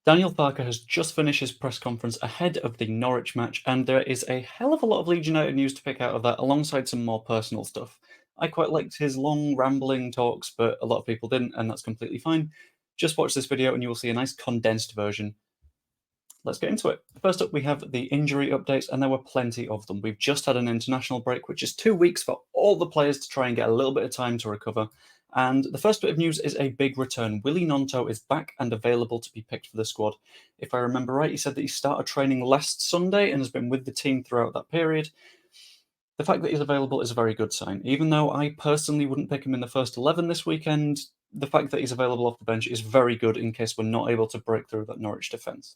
Daniel Farke has just finished his press conference ahead of the Norwich match, and there is a hell of a lot of Leeds United news to pick out of that, alongside some more personal stuff. I quite liked his long, rambling talks, but a lot of people didn't, and that's completely fine. Just watch this video and you will see a nice condensed version. Let's get into it. First up, we have the injury updates, and there were plenty of them. We've just had an international break, which is 2 weeks for all the players to try and get a little bit of time to recover. And the first bit of news is a big return. Willie Gnonto is back and available to be picked for the squad. If I remember right, he said that he started training last Sunday and has been with the team throughout that period. The fact that he's available is a very good sign. Even though I personally wouldn't pick him in the first 11 this weekend, the fact that he's available off the bench is very good in case we're not able to break through that Norwich defence.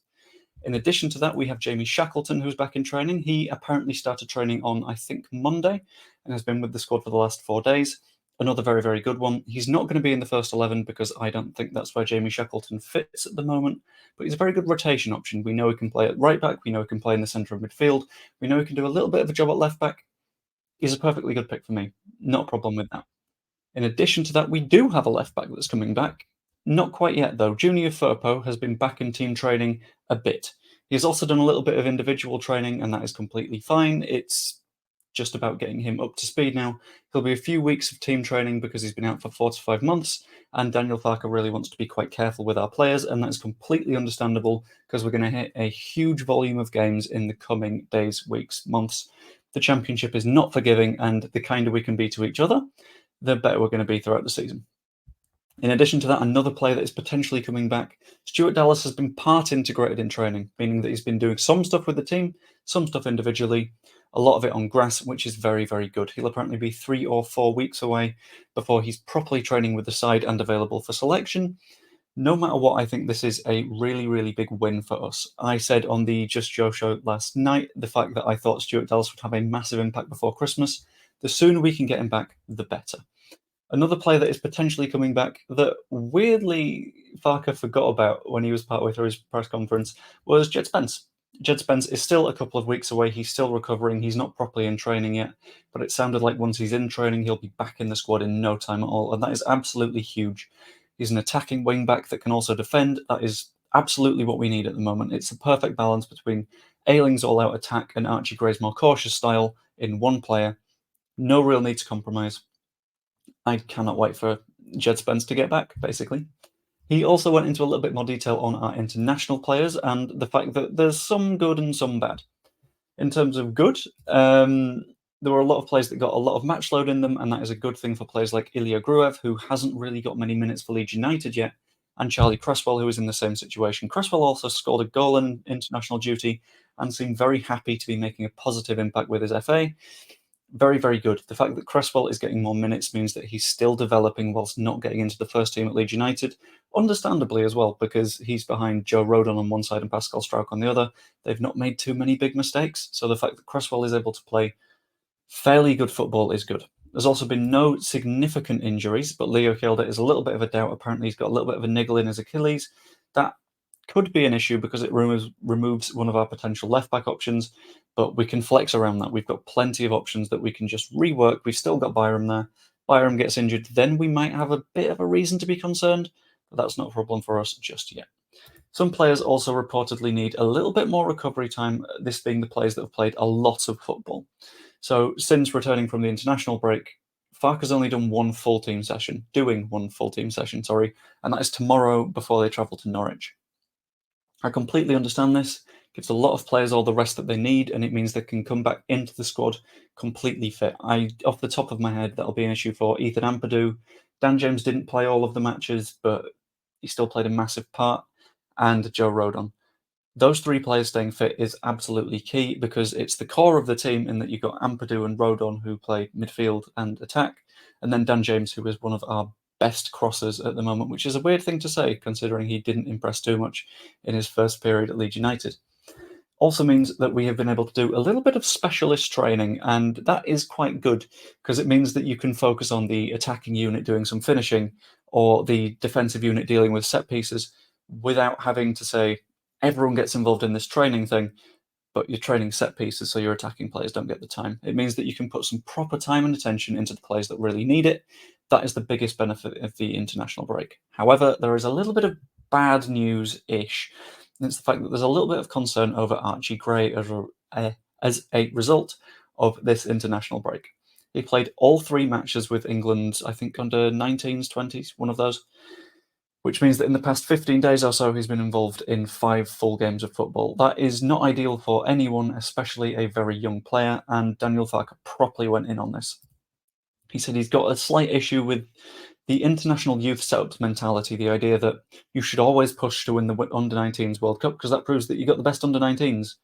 In addition to that, we have Jamie Shackleton, who's back in training. He apparently started training on, I think, Monday, and has been with the squad for the last 4 days. Another very, very good one. He's not going to be in the first 11 because I don't think that's where Jamie Shackleton fits at the moment, but he's a very good rotation option. We know he can play at right back. We know he can play in the centre of midfield. We know he can do a little bit of a job at left back. He's a perfectly good pick for me. Not a problem with that. In addition to that, we do have a left back that's coming back. Not quite yet, though. Junior Firpo has been back in team training a bit. He's also done a little bit of individual training, and that is completely fine. It's just about getting him up to speed now. He'll be a few weeks of team training because he's been out for 4 to 5 months, and Daniel Farke really wants to be quite careful with our players, and that's completely understandable because we're going to hit a huge volume of games in the coming days, weeks, months. The Championship is not forgiving, and the kinder we can be to each other, the better we're going to be throughout the season. In addition to that, another player that is potentially coming back, Stuart Dallas, has been part integrated in training, meaning that he's been doing some stuff with the team, some stuff individually, a lot of it on grass, which is very, very good. He'll apparently be 3 or 4 weeks away before he's properly training with the side and available for selection. No matter what, I think this is a really, really big win for us. I said on the Just Joe show last night the fact that I thought Stuart Dallas would have a massive impact before Christmas. The sooner we can get him back, the better. Another player that is potentially coming back that weirdly Farke forgot about when he was partway through his press conference was Jed Spence. Jed Spence is still a couple of weeks away. He's still recovering. He's not properly in training yet, but it sounded like once he's in training, he'll be back in the squad in no time at all, and that is absolutely huge. He's an attacking wing-back that can also defend. That is absolutely what we need at the moment. It's the perfect balance between Ayling's all-out attack and Archie Gray's more cautious style in one player. No real need to compromise. I cannot wait for Jed Spence to get back, basically. He also went into a little bit more detail on our international players and the fact that there's some good and some bad. In terms of good, there were a lot of players that got a lot of match load in them, and that is a good thing for players like Ilya Gruev, who hasn't really got many minutes for Leeds United yet, and Charlie Cresswell, who is in the same situation. Cresswell also scored a goal in international duty and seemed very happy to be making a positive impact with his FA. Very, very good. The fact that Cresswell is getting more minutes means that he's still developing whilst not getting into the first team at Leeds United, understandably as well, because he's behind Joe Rodon on one side and Pascal Struijk on the other. They've not made too many big mistakes, so the fact that Cresswell is able to play fairly good football is good. There's also been no significant injuries, but Leo Kilda is a little bit of a doubt. Apparently, he's got a little bit of a niggle in his Achilles. That could be an issue because it removes one of our potential left-back options, but we can flex around that. We've got plenty of options that we can just rework. We've still got Byram there. Byram gets injured, then we might have a bit of a reason to be concerned, but that's not a problem for us just yet. Some players also reportedly need a little bit more recovery time, this being the players that have played a lot of football. So since returning from the international break, Farke's only done one full team session, and that is tomorrow before they travel to Norwich. I completely understand this. Gives a lot of players all the rest that they need, and it means they can come back into the squad completely fit. Off the top of my head, that'll be an issue for Ethan Ampadu. Dan James didn't play all of the matches, but he still played a massive part, and Joe Rodon. Those 3 players staying fit is absolutely key because it's the core of the team in that you've got Ampadu and Rodon who play midfield and attack, and then Dan James, who is one of our best crossers at the moment, which is a weird thing to say considering he didn't impress too much in his first period at Leeds United. Also means that we have been able to do a little bit of specialist training, and that is quite good because it means that you can focus on the attacking unit doing some finishing or the defensive unit dealing with set pieces without having to say everyone gets involved in this training thing, but you're training set pieces so your attacking players don't get the time. It means that you can put some proper time and attention into the players that really need it. That is the biggest benefit of the international break. However, there is a little bit of bad news-ish. and it's the fact that there's a little bit of concern over Archie Gray as a result of this international break. He played all 3 matches with England, I think under 19s, 20s, one of those, which means that in the past 15 days or so, he's been involved in 5 full games of football. That is not ideal for anyone, especially a very young player, and Daniel Farke properly went in on this. He said he's got a slight issue with the international youth setups mentality, the idea that you should always push to win the under 19s World Cup because that proves that you got the best under 19s.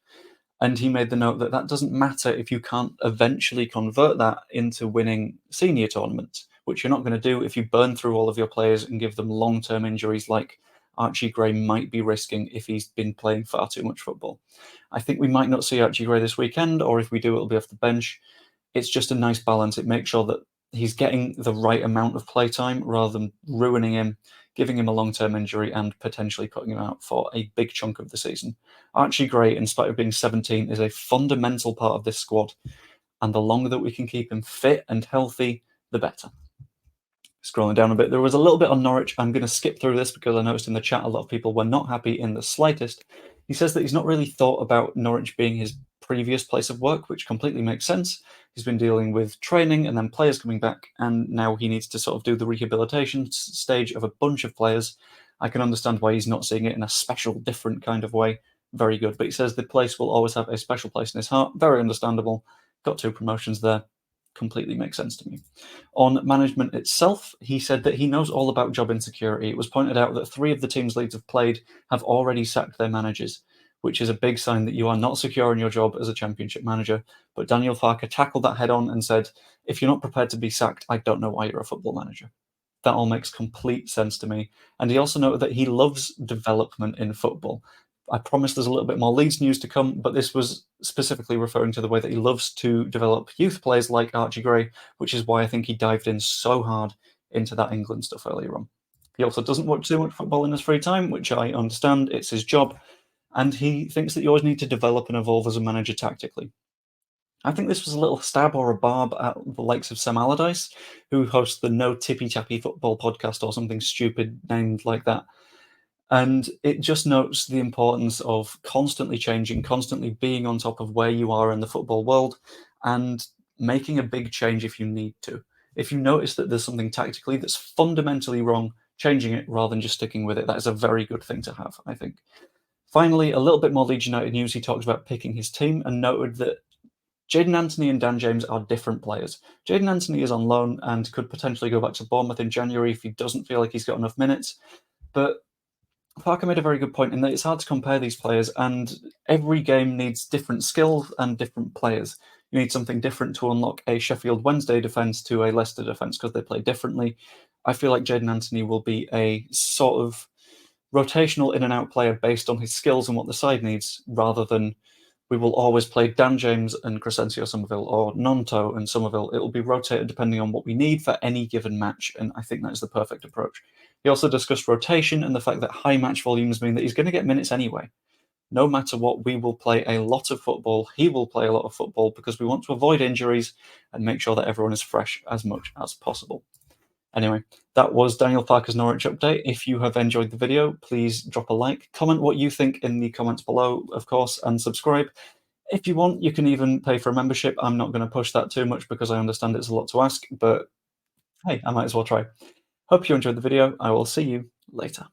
And he made the note that that doesn't matter if you can't eventually convert that into winning senior tournaments, which you're not going to do if you burn through all of your players and give them long-term injuries like Archie Gray might be risking if he's been playing far too much football. I think we might not see Archie Gray this weekend, or if we do, it'll be off the bench. It's just a nice balance. It makes sure that he's getting the right amount of playtime rather than ruining him, giving him a long-term injury, and potentially putting him out for a big chunk of the season. Archie Gray, in spite of being 17, is a fundamental part of this squad, and the longer that we can keep him fit and healthy, the better. Scrolling down a bit, there was a little bit on Norwich. I'm going to skip through this because I noticed in the chat a lot of people were not happy in the slightest. He says that he's not really thought about Norwich being his previous place of work, which completely makes sense. He's been dealing with training and then players coming back, and now he needs to sort of do the rehabilitation stage of a bunch of players. I can understand why he's not seeing it in a special, different kind of way. Very good. But he says the place will always have a special place in his heart. Very understandable. Got 2 promotions there. Completely makes sense to me. On management itself, he said that he knows all about job insecurity. It was pointed out that 3 of the teams Leeds have played have already sacked their managers, which is a big sign that you are not secure in your job as a championship manager. But Daniel Farke tackled that head on and said, if you're not prepared to be sacked, I don't know why you're a football manager. That all makes complete sense to me. And he also noted that he loves development in football. I promise there's a little bit more Leeds news to come, but this was specifically referring to the way that he loves to develop youth players like Archie Gray, which is why I think he dived in so hard into that England stuff earlier on. He also doesn't watch too much football in his free time, which I understand. It's his job. And he thinks that you always need to develop and evolve as a manager tactically. I think this was a little stab or a barb at the likes of Sam Allardyce, who hosts the No Tippy Tappy Football podcast or something stupid named like that. And it just notes the importance of constantly changing, constantly being on top of where you are in the football world, and making a big change if you need to. If you notice that there's something tactically that's fundamentally wrong, changing it rather than just sticking with it, that is a very good thing to have, I think. Finally, a little bit more Leeds United news. He talked about picking his team and noted that Jayden Anthony and Dan James are different players. Jayden Anthony is on loan and could potentially go back to Bournemouth in January if he doesn't feel like he's got enough minutes. But Parker made a very good point in that it's hard to compare these players, and every game needs different skills and different players. You need something different to unlock a Sheffield Wednesday defence to a Leicester defence because they play differently. I feel like Jayden Anthony will be a sort of rotational in and out player based on his skills and what the side needs, rather than we will always play Dan James and Crescencio Somerville or Nonto and Somerville. It will be rotated depending on what we need for any given match, and I think that is the perfect approach. He also discussed rotation and the fact that high match volumes mean that he's going to get minutes anyway. No matter what, we will play a lot of football. He will play a lot of football because we want to avoid injuries and make sure that everyone is fresh as much as possible. Anyway, that was Daniel Farke's Norwich update. If you have enjoyed the video, please drop a like, comment what you think in the comments below, of course, and subscribe. If you want, you can even pay for a membership. I'm not going to push that too much because I understand it's a lot to ask, but hey, I might as well try. Hope you enjoyed the video. I will see you later.